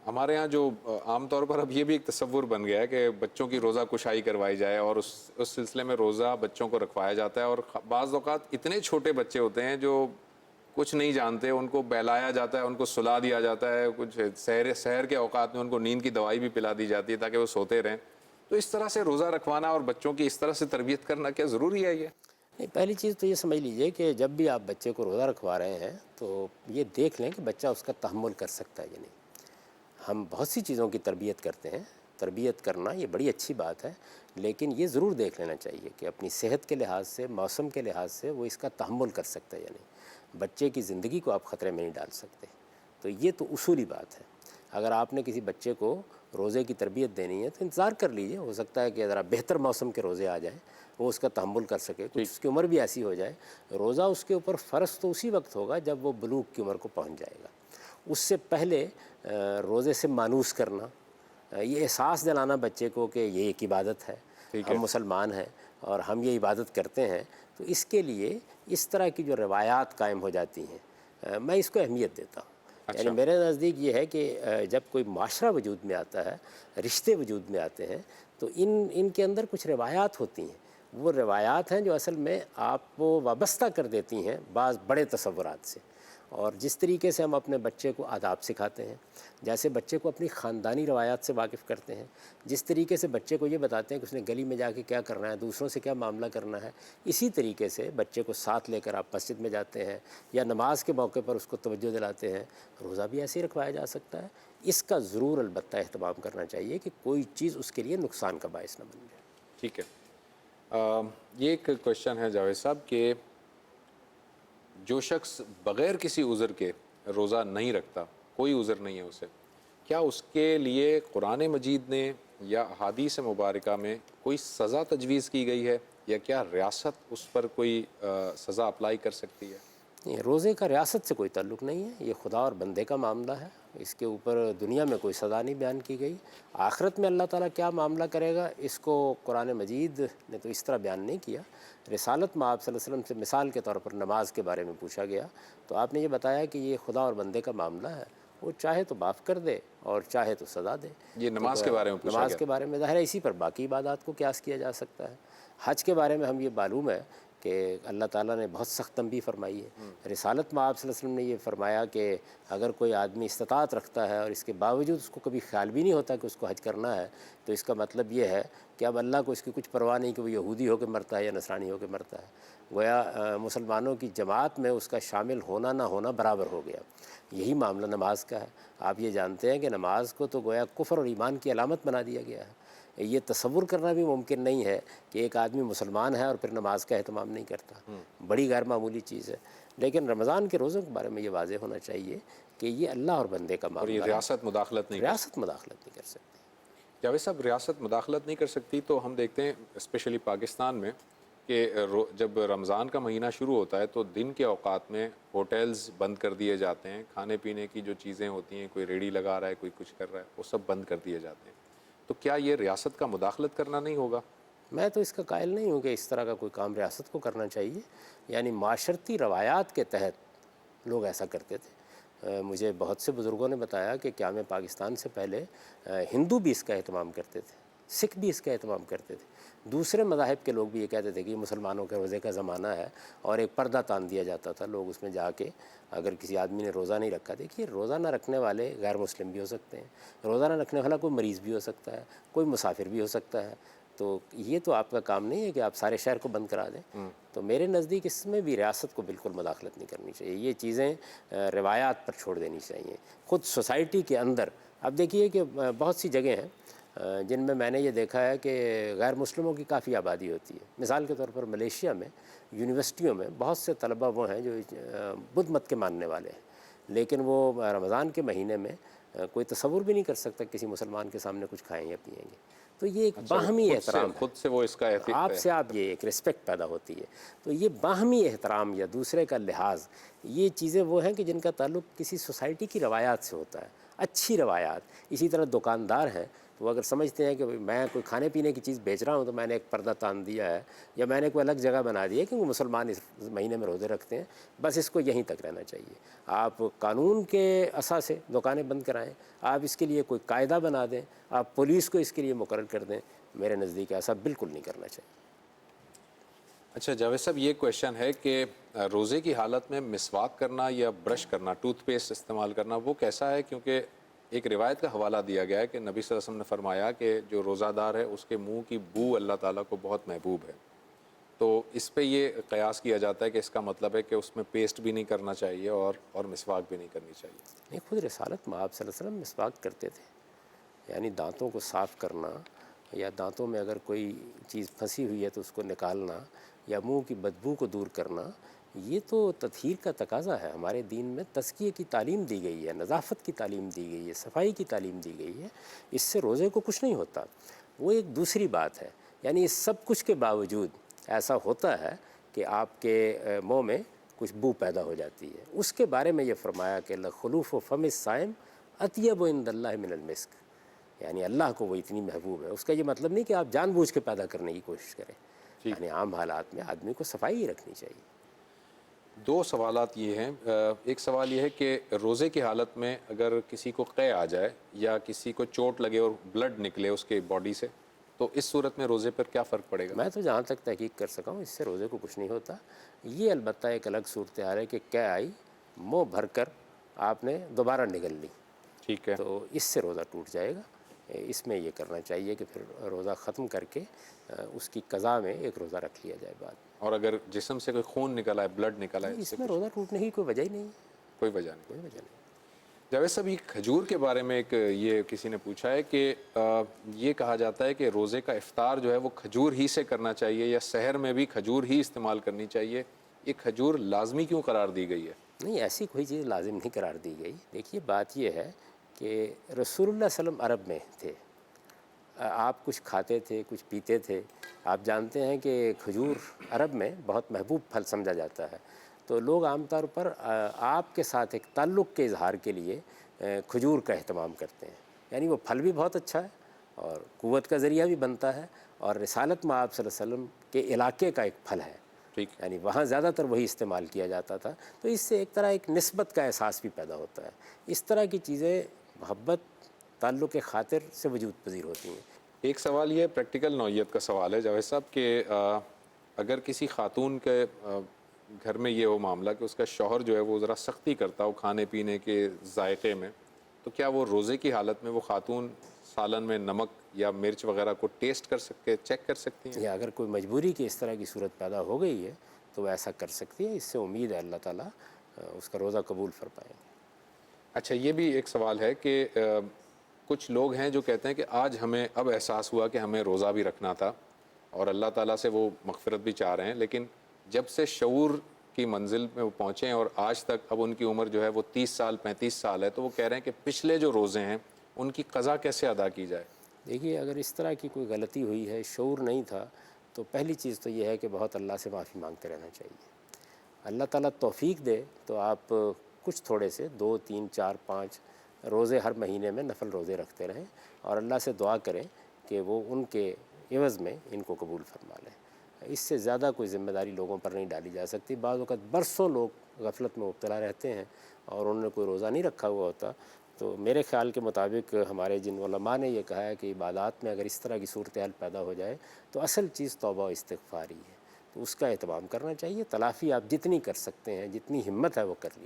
ہمارے ہاں جو عام طور پر اب یہ بھی ایک تصور بن گیا ہے کہ بچوں کی روزہ کشائی کروائی جائے اور اس سلسلے میں روزہ بچوں کو رکھوایا جاتا ہے، اور بعض اوقات اتنے چھوٹے بچے ہوتے ہیں جو کچھ نہیں جانتے، ان کو بہلایا جاتا ہے، ان کو سلا دیا جاتا ہے، کچھ سحر کے اوقات میں ان کو نیند کی دوائی بھی پلا دی جاتی ہے تاکہ وہ سوتے رہیں. تو اس طرح سے روزہ رکھوانا اور بچوں کی اس طرح سے تربیت کرنا کیا ضروری ہے یہ؟ نہیں، پہلی چیز تو یہ سمجھ لیجئے کہ جب بھی آپ بچے کو روزہ رکھوا رہے ہیں تو یہ دیکھ لیں کہ بچہ اس کا تحمل کر سکتا ہے یا نہیں. ہم بہت سی چیزوں کی تربیت کرتے ہیں، تربیت کرنا یہ بڑی اچھی بات ہے، لیکن یہ ضرور دیکھ لینا چاہیے کہ اپنی صحت کے لحاظ سے، موسم کے لحاظ سے وہ اس کا تحمل کر سکتا ہے یا نہیں. بچے کی زندگی کو آپ خطرے میں نہیں ڈال سکتے. تو یہ تو اصولی بات ہے. اگر آپ نے کسی بچے کو روزے کی تربیت دینی ہے تو انتظار کر لیجئے، ہو سکتا ہے کہ ذرا بہتر موسم کے روزے آ جائیں، وہ اس کا تحمل کر سکے. کچھ اس کی عمر بھی ایسی ہو جائے، روزہ اس کے اوپر فرض تو اسی وقت ہوگا جب وہ بلوغ کی عمر کو پہنچ جائے گا. اس سے پہلے روزے سے مانوس کرنا، یہ احساس دلانا بچے کو کہ یہ ایک عبادت ہے، ہم مسلمان ہیں اور ہم یہ عبادت کرتے ہیں. تو اس کے لیے اس طرح کی جو روایات قائم ہو جاتی ہیں، میں اس کو اہمیت دیتا ہوں. یعنی میرے نزدیک یہ ہے کہ جب کوئی معاشرہ وجود میں آتا ہے، رشتے وجود میں آتے ہیں، تو ان کے اندر کچھ روایات ہوتی ہیں. وہ روایات ہیں جو اصل میں آپ کو وابستہ کر دیتی ہیں بعض بڑے تصورات سے. اور جس طریقے سے ہم اپنے بچے کو آداب سکھاتے ہیں، جیسے بچے کو اپنی خاندانی روایات سے واقف کرتے ہیں، جس طریقے سے بچے کو یہ بتاتے ہیں کہ اس نے گلی میں جا کے کیا کرنا ہے، دوسروں سے کیا معاملہ کرنا ہے، اسی طریقے سے بچے کو ساتھ لے کر آپ مسجد میں جاتے ہیں یا نماز کے موقع پر اس کو توجہ دلاتے ہیں. روزہ بھی ایسے ہی رکھوایا جا سکتا ہے. اس کا ضرور البتہ اہتمام کرنا چاہیے کہ کوئی چیز اس کے لیے نقصان کا باعث نہ بن جائے. ٹھیک ہے. یہ ایک کوشچن ہے جاوید صاحب کہ جو شخص بغیر کسی عذر کے روزہ نہیں رکھتا، کوئی عذر نہیں ہے اسے، کیا اس کے لیے قرآن مجید نے یا احادیث مبارکہ میں کوئی سزا تجویز کی گئی ہے، یا کیا ریاست اس پر کوئی سزا اپلائی کر سکتی ہے؟ روزے کا ریاست سے کوئی تعلق نہیں ہے، یہ خدا اور بندے کا معاملہ ہے. اس کے اوپر دنیا میں کوئی سزا نہیں بیان کی گئی. آخرت میں اللہ تعالیٰ کیا معاملہ کرے گا اس کو قرآن مجید نے تو اس طرح بیان نہیں کیا. رسالت میں آپ صلی اللہ علیہ وسلم سے مثال کے طور پر نماز کے بارے میں پوچھا گیا تو آپ نے یہ بتایا کہ یہ خدا اور بندے کا معاملہ ہے، وہ چاہے تو معاف کر دے اور چاہے تو سزا دے. یہ نماز کے بارے میں پوچھا نماز گیا. کے بارے میں ظاہر ہے اسی پر باقی عبادات کو قیاس کیا جا سکتا ہے. حج کے بارے میں ہم یہ معلوم ہے کہ اللہ تعالیٰ نے بہت سخت تنبیہ فرمائی ہے. رسالت میں آپ صلی اللہ علیہ وسلم نے یہ فرمایا کہ اگر کوئی آدمی استطاعت رکھتا ہے اور اس کے باوجود اس کو کبھی خیال بھی نہیں ہوتا کہ اس کو حج کرنا ہے، تو اس کا مطلب یہ ہے کہ اب اللہ کو اس کی کچھ پرواہ نہیں کہ وہ یہودی ہو کے مرتا ہے یا نصرانی ہو کے مرتا ہے. گویا مسلمانوں کی جماعت میں اس کا شامل ہونا نہ ہونا برابر ہو گیا. یہی معاملہ نماز کا ہے. آپ یہ جانتے ہیں کہ نماز کو تو گویا کفر اور ایمان کی علامت بنا دیا گیا ہے. یہ تصور کرنا بھی ممکن نہیں ہے کہ ایک آدمی مسلمان ہے اور پھر نماز کا اہتمام نہیں کرتا. بڑی غیر معمولی چیز ہے. لیکن رمضان کے روزوں کے بارے میں یہ واضح ہونا چاہیے کہ یہ اللہ اور بندے کا اور معاملہ یہ ہے. ریاست مداخلت نہیں کر سکتی. ریاست مداخلت نہیں کر سکتی. جاوید صاحب، ریاست مداخلت نہیں کر سکتی تو ہم دیکھتے ہیں اسپیشلی پاکستان میں کہ جب رمضان کا مہینہ شروع ہوتا ہے تو دن کے اوقات میں ہوٹلز بند کر دیے جاتے ہیں. کھانے پینے کی جو چیزیں ہوتی ہیں، کوئی ریڑھی لگا رہا ہے، کوئی کچھ کر رہا ہے، وہ سب بند کر دیے جاتے ہیں. تو کیا یہ ریاست کا مداخلت کرنا نہیں ہوگا؟ میں تو اس کا قائل نہیں ہوں کہ اس طرح کا کوئی کام ریاست کو کرنا چاہیے. یعنی معاشرتی روایات کے تحت لوگ ایسا کرتے تھے. مجھے بہت سے بزرگوں نے بتایا کہ قیام پاکستان سے پہلے ہندو بھی اس کا اہتمام کرتے تھے، سکھ بھی اس کا اہتمام کرتے تھے. دوسرے مذاہب کے لوگ بھی یہ کہتے تھے کہ یہ مسلمانوں کے روزے کا زمانہ ہے اور ایک پردہ تان دیا جاتا تھا. لوگ اس میں جا کے اگر کسی آدمی نے روزہ نہیں رکھا، دیکھیے روزہ نہ رکھنے والے غیر مسلم بھی ہو سکتے ہیں، روزہ نہ رکھنے والا کوئی مریض بھی ہو سکتا ہے، کوئی مسافر بھی ہو سکتا ہے. تو یہ تو آپ کا کام نہیں ہے کہ آپ سارے شہر کو بند کرا دیں. تو میرے نزدیک اس میں بھی ریاست کو بالکل مداخلت نہیں کرنی چاہیے. یہ چیزیں روایات پر چھوڑ دینی چاہیے. خود سوسائٹی کے اندر اب دیکھیے کہ بہت سی جگہیں ہیں جن میں نے یہ دیکھا ہے کہ غیر مسلموں کی کافی آبادی ہوتی ہے. مثال کے طور پر ملیشیا میں یونیورسٹیوں میں بہت سے طلبہ وہ ہیں جو بدھ مت کے ماننے والے ہیں، لیکن وہ رمضان کے مہینے میں کوئی تصور بھی نہیں کر سکتا کسی مسلمان کے سامنے کچھ کھائیں یا پئیں گے. تو یہ ایک باہمی احترام ہے. خود سے وہ اس کا آپ سے آپ یہ ایک رسپیکٹ پیدا ہوتی ہے. تو یہ باہمی احترام یا دوسرے کا لحاظ، یہ چیزیں وہ ہیں کہ جن کا تعلق کسی سوسائٹی کی روایات سے ہوتا ہے، اچھی روایات. اسی طرح دکاندار ہیں تو وہ اگر سمجھتے ہیں کہ میں کوئی کھانے پینے کی چیز بیچ رہا ہوں تو میں نے ایک پردہ تان دیا ہے یا میں نے کوئی الگ جگہ بنا دی ہے کہ وہ مسلمان اس مہینے میں روزے رکھتے ہیں، بس اس کو یہیں تک رہنا چاہیے۔ آپ قانون کے اساس سے دکانیں بند کرائیں، آپ اس کے لیے کوئی قاعدہ بنا دیں، آپ پولیس کو اس کے لیے مقرر کر دیں، میرے نزدیک ایسا بالکل نہیں کرنا چاہیے۔ اچھا جاوید صاحب، یہ کویشچن ہے کہ روزے کی حالت میں مسواک کرنا یا برش کرنا، ٹوتھ پیسٹ استعمال کرنا، وہ کیسا ہے؟ کیونکہ ایک روایت کا حوالہ دیا گیا ہے کہ نبی صلی اللہ علیہ وسلم نے فرمایا کہ جو روزہ دار ہے اس کے منہ کی بو اللہ تعالیٰ کو بہت محبوب ہے، تو اس پہ یہ قیاس کیا جاتا ہے کہ اس کا مطلب ہے کہ اس میں پیسٹ بھی نہیں کرنا چاہیے اور مسواک بھی نہیں کرنی چاہیے۔ نہیں، خود رسالت میں آپ صلی اللہ علیہ وسلم مسواک کرتے تھے، یعنی دانتوں کو صاف کرنا یا دانتوں میں اگر کوئی چیز پھنسی ہوئی ہے تو اس کو نکالنا یا منہ کی بدبو کو دور کرنا، یہ تو تطہیر کا تقاضا ہے۔ ہمارے دین میں تزکیے کی تعلیم دی گئی ہے، نظافت کی تعلیم دی گئی ہے، صفائی کی تعلیم دی گئی ہے، اس سے روزے کو کچھ نہیں ہوتا۔ وہ ایک دوسری بات ہے، یعنی اس سب کچھ کے باوجود ایسا ہوتا ہے کہ آپ کے منہ میں کچھ بو پیدا ہو جاتی ہے، اس کے بارے میں یہ فرمایا کہ لخلوف و فم الصائم اطیب عند اللہ من المسک، یعنی اللہ کو وہ اتنی محبوب ہے۔ اس کا یہ مطلب نہیں کہ آپ جان بوجھ کے پیدا کرنے کی کوشش کریں، یعنی عام حالات میں آدمی کو صفائی ہی رکھنی چاہیے۔ دو سوالات یہ ہیں، ایک سوال یہ ہے کہ روزے کی حالت میں اگر کسی کو قے آ جائے یا کسی کو چوٹ لگے اور بلڈ نکلے اس کے باڈی سے، تو اس صورت میں روزے پر کیا فرق پڑے گا؟ میں تو جہاں تک تحقیق کر سکا ہوں اس سے روزے کو کچھ نہیں ہوتا۔ یہ البتہ ایک الگ صورتحال ہے کہ قے آئی، منہ بھر کر آپ نے دوبارہ نگل لی، ٹھیک ہے، تو اس سے روزہ ٹوٹ جائے گا۔ اس میں یہ کرنا چاہیے کہ پھر روزہ ختم کر کے اس کی قضا میں ایک روزہ رکھ لیا جائے بعد میں۔ اور اگر جسم سے کوئی خون نکلا ہے، بلڈ نکلا ہے، اس سے اس میں روزہ ٹوٹنے کی کوئی وجہ ہی نہیں ہے، کوئی وجہ نہیں؟ کوئی وجہ نہیں۔ جاوید صاحب، یہ کھجور کے بارے میں ایک یہ کسی نے پوچھا ہے کہ یہ کہا جاتا ہے کہ روزے کا افطار جو ہے وہ کھجور ہی سے کرنا چاہیے یا سحر میں بھی کھجور ہی استعمال کرنی چاہیے، یہ کھجور لازمی کیوں قرار دی گئی ہے؟ نہیں، ایسی کوئی چیز لازم نہیں قرار دی گئی۔ دیکھیے بات یہ ہے کہ رسول اللہ صلی اللہ علیہ وسلم عرب میں تھے، آپ کچھ کھاتے تھے، کچھ پیتے تھے، آپ جانتے ہیں کہ کھجور عرب میں بہت محبوب پھل سمجھا جاتا ہے، تو لوگ عام طور پر آپ کے ساتھ ایک تعلق کے اظہار کے لیے کھجور کا اہتمام کرتے ہیں، یعنی وہ پھل بھی بہت اچھا ہے اور قوت کا ذریعہ بھی بنتا ہے، اور رسالت میں آپ صلی اللہ علیہ وسلم کے علاقے کا ایک پھل ہے، ٹھیک، یعنی وہاں زیادہ تر وہی استعمال کیا جاتا تھا، تو اس سے ایک طرح ایک نسبت کا احساس بھی پیدا ہوتا ہے۔ اس طرح کی چیزیں محبت، تعلق خاطر سے وجود پذیر ہوتی ہیں۔ ایک سوال یہ پریکٹیکل نوعیت کا سوال ہے جاوید صاحب کہ اگر کسی خاتون کے گھر میں یہ ہو معاملہ کہ اس کا شوہر جو ہے وہ ذرا سختی کرتا ہو کھانے پینے کے ذائقے میں، تو کیا وہ روزے کی حالت میں وہ خاتون سالن میں نمک یا مرچ وغیرہ کو ٹیسٹ کر سکتے، چیک کر سکتی ہیں؟ یا اگر کوئی مجبوری کی اس طرح کی صورت پیدا ہو گئی ہے تو وہ ایسا کر سکتی ہے، اس سے امید ہے اللہ تعالیٰ اس کا روزہ قبول فرمائیں گے۔ اچھا، یہ بھی ایک سوال ہے کہ کچھ لوگ ہیں جو کہتے ہیں کہ آج ہمیں اب احساس ہوا کہ ہمیں روزہ بھی رکھنا تھا اور اللہ تعالیٰ سے وہ مغفرت بھی چاہ رہے ہیں، لیکن جب سے شعور کی منزل میں وہ پہنچے ہیں اور آج تک اب ان کی عمر جو ہے وہ 30 سال 35 سال ہے، تو وہ کہہ رہے ہیں کہ پچھلے جو روزے ہیں ان کی قضا کیسے ادا کی جائے؟ دیکھیے اگر اس طرح کی کوئی غلطی ہوئی ہے، شعور نہیں تھا، تو پہلی چیز تو یہ ہے کہ بہت اللہ سے معافی مانگتے رہنا چاہیے۔ اللہ تعالیٰ توفیق دے تو آپ کچھ تھوڑے سے 2 3 4 5 روزے ہر مہینے میں نفل روزے رکھتے رہیں اور اللہ سے دعا کریں کہ وہ ان کے عوض میں ان کو قبول فرما لیں۔ اس سے زیادہ کوئی ذمہ داری لوگوں پر نہیں ڈالی جا سکتی۔ بعض اوقات برسوں لوگ غفلت میں مبتلا رہتے ہیں اور انہوں نے کوئی روزہ نہیں رکھا ہوا ہوتا، تو میرے خیال کے مطابق ہمارے جن علماء نے یہ کہا ہے کہ عبادات میں اگر اس طرح کی صورتحال پیدا ہو جائے تو اصل چیز توبہ و استغفار ہی ہے، تو اس کا اہتمام کرنا چاہیے۔ تلافی آپ جتنی کر سکتے ہیں، جتنی ہمت ہے وہ کر لیجیے۔